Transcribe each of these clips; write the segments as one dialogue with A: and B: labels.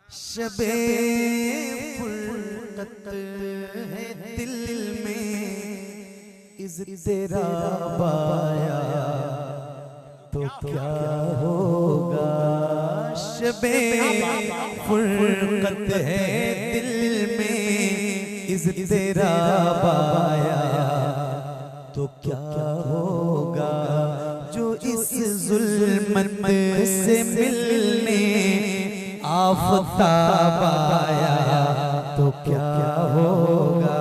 A: शबे फुरकत है दिल में इज़्तिराब आया तो क्या होगा। शबे फुरकत है दिल में इज़्तिराब आया तो क्या होगा। जो इस ज़ुल्मत से मिलने आफ़ताब आया तो क्या होगा।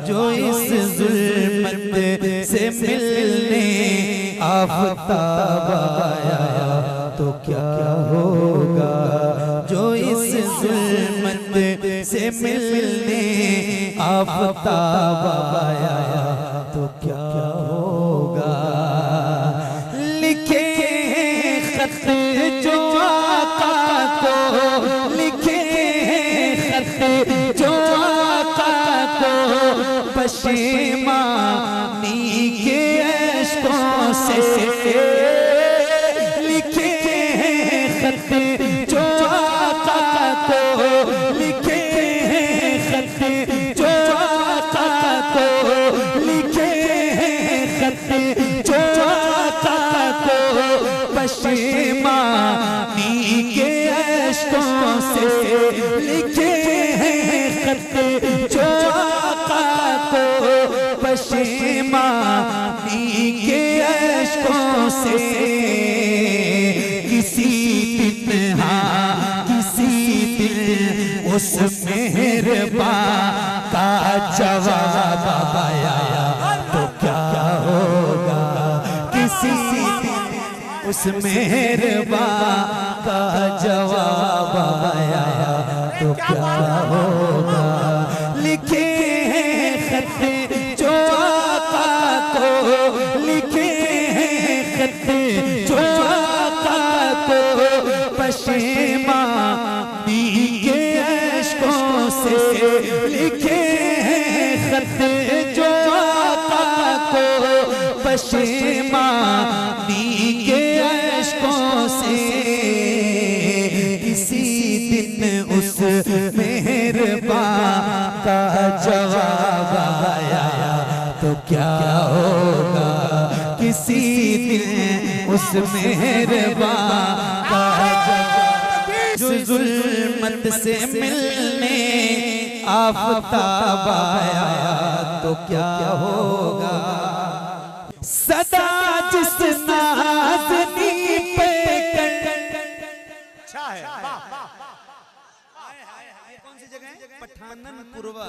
A: जो इस ज़ुल्मत से मिलने आफ़ताब आया तो क्या होगा। जो इस ज़ुल्मत से मिलने आफ़ताब आया तो क्या होगा। लिखे खत जो आका को, लिखे खत जो आका को पशेमानी के अश्कों से, लिखे खत जो आका को, लिखे खत जो आका को, लिखे खत जो आका को पशेमानी के अश्कों से, लिखे खत जो आका को पशेमानी के अश्कों से। किसी दिन हाँ किसी दिन उस मेहरबान का जवाब आया तो क्या होगा। किसी दिन उस मेहरबान का जवाब आया तो क्या होगा। लिखे खत जो आका को, लिखे खत जो आका को पशेमानी के अश्कों से, लिखे खत जो आका को पशेमानी के अश्कों से। किसी दिन उस मेहरबान का जवाब आया तो क्या होगा। किसी दिन उस मेहरबान का जवाब। जो ज़ुल्मत से मिलने आफ़ताब आया तो क्या होगा। सदा जिस नाज़नी पे अच्छा है। कौन सी जगह है? पठाननपुरवा,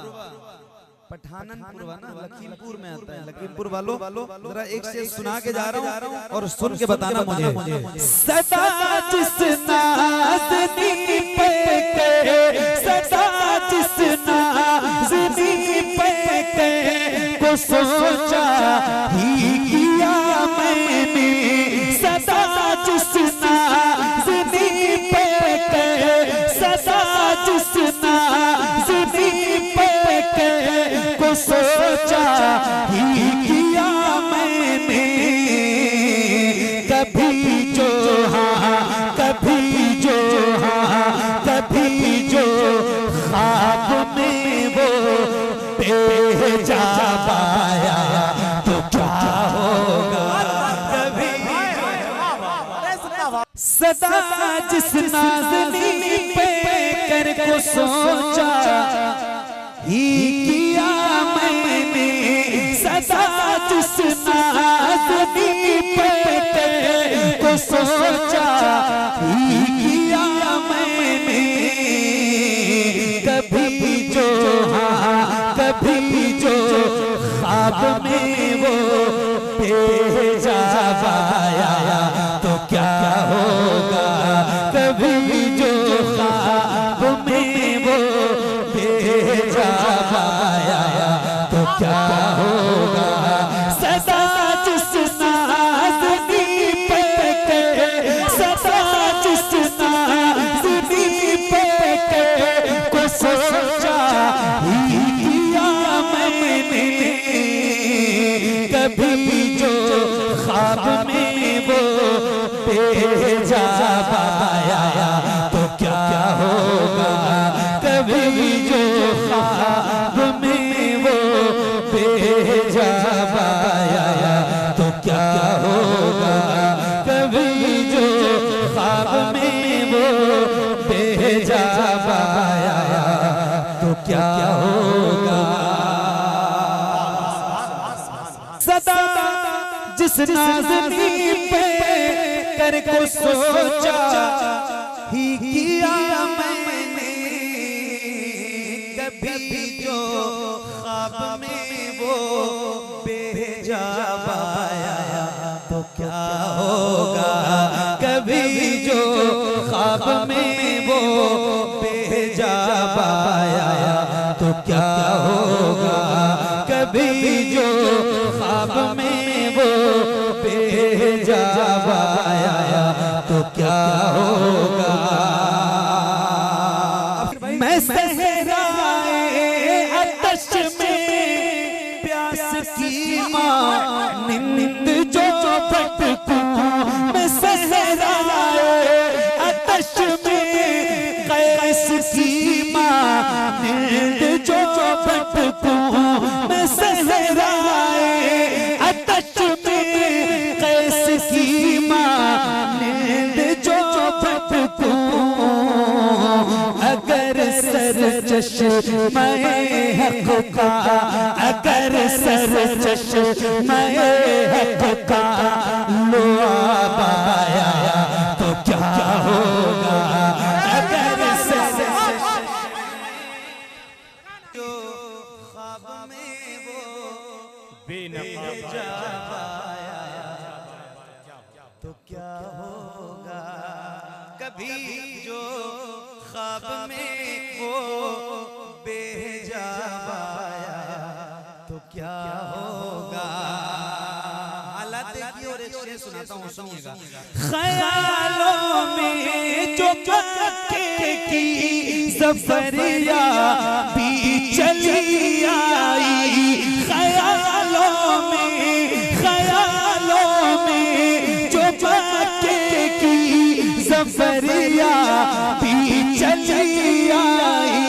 A: पठाननपुरवा ना लखीमपुर में आता है। लखीमपुर वालों जरा एक से सुना के जा रहा हूँ और सुन के बताना मुझे। सदा जिस नाज़नी पे, सदा जिस नाज़नी पे को सोचा ही किया मैंने। सदा जिस नाज़नी पे, सदा जिस नाज़नी पे को सोचा ही किया मैंने। कभी जो हाँ कभी जो हाँ कभी जो ख्वाब में वो भेजा पाया तो क्या होगा। कभी सदा जिस नाज़नी पे कर को सोचा ही किया मैंने। सदा जिस नाज़नी पे को सोचा ही किया मैंने। कभी जो हाँ कभी जो ख्वाब में वो भेजा पाया तो क्या होगा। कभी जो ख्वाब में वो भेजा पाया तो क्या होगा। सदा जिस नाज़नी पे, सदा जिस नाज़नी पे को सोचा ही किया मैंने। कभी जो ख्वाब में वो भेजा पाया तो क्या होगा। कभी जो ख्वाब में वो बेहिजाब आया तो क्या होगा, कभी जो ख्वाब में वो बेहिजाब आया तो क्या होगा। सदा जिस नाज़नी पे कर को सोचा ही किया मैंने, कभी जो ख्वाब में वो बेहिजाब आया तो क्या होगा, कभी जो ख्वाब में वो बेहिजाब आया तो क्या होगा, कभी जो ख्वाब में वो बेहिजाब आया तो क्या होगा। मैं सहराए आतश में प्यास की मां निंद जो भटकूं, मैं सहराए आतश में कैस की मां निंद जो भटकूं, मैं सहराए आतश में कैस की मां निंद जो भटकूं, अगर सर चश्मे हक का, अगर सर चश्मे हक का लुआब आया तो क्या होगा, अगर सर जो ख्वाब में वो बेहिजाब आया तो क्या होगा, कभी जो ख्वाब में वो बेहिजाब आया तो क्या होगा। हालात देखिए और एक शेर सुनाता हूँ, सुनिएगा। ख्यालों में जो मक्के की सफरिया भी चली आई, ख्यालों में जो मक्के की सफरिया भी चली आई,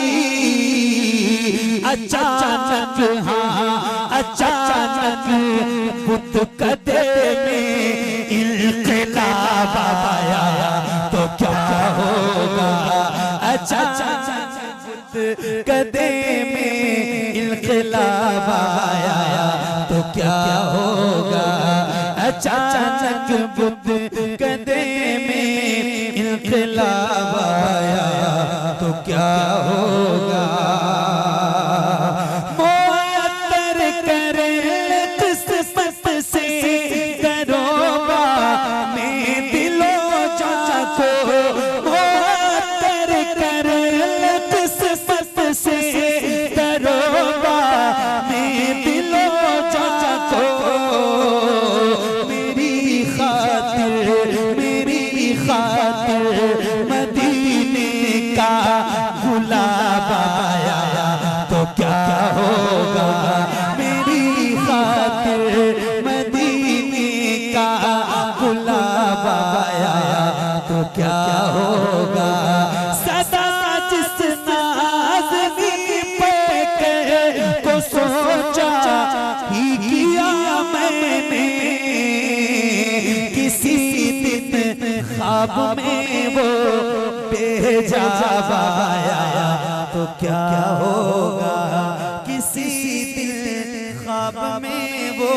A: अचानक हाँ अचानक बुत कदे में इनकलाब आया तो क्या होगा, अचानक बुत कदे में इनकलाब आया तो क्या होगा, अचानक बुत कदे में इनकलाब आया तो क्या होगा। मुअत्तर करे किस्मत से करोबा में दिलो जाको, मुअत्तर करे किस्मत से करोबा में दिलो जाको, मेरी खातिर मदीने का गुलाब आया तो क्या होगा, मेरी खातिर मदीने का गुलाब आया तो क्या होगा। सदा जिस नाज़नी पे को सोचा ही किया मैंने, किसी दिन ख्वाब में वो बेहिजाब आया तो क्या होगा, किसी दिन ख्वाब में वो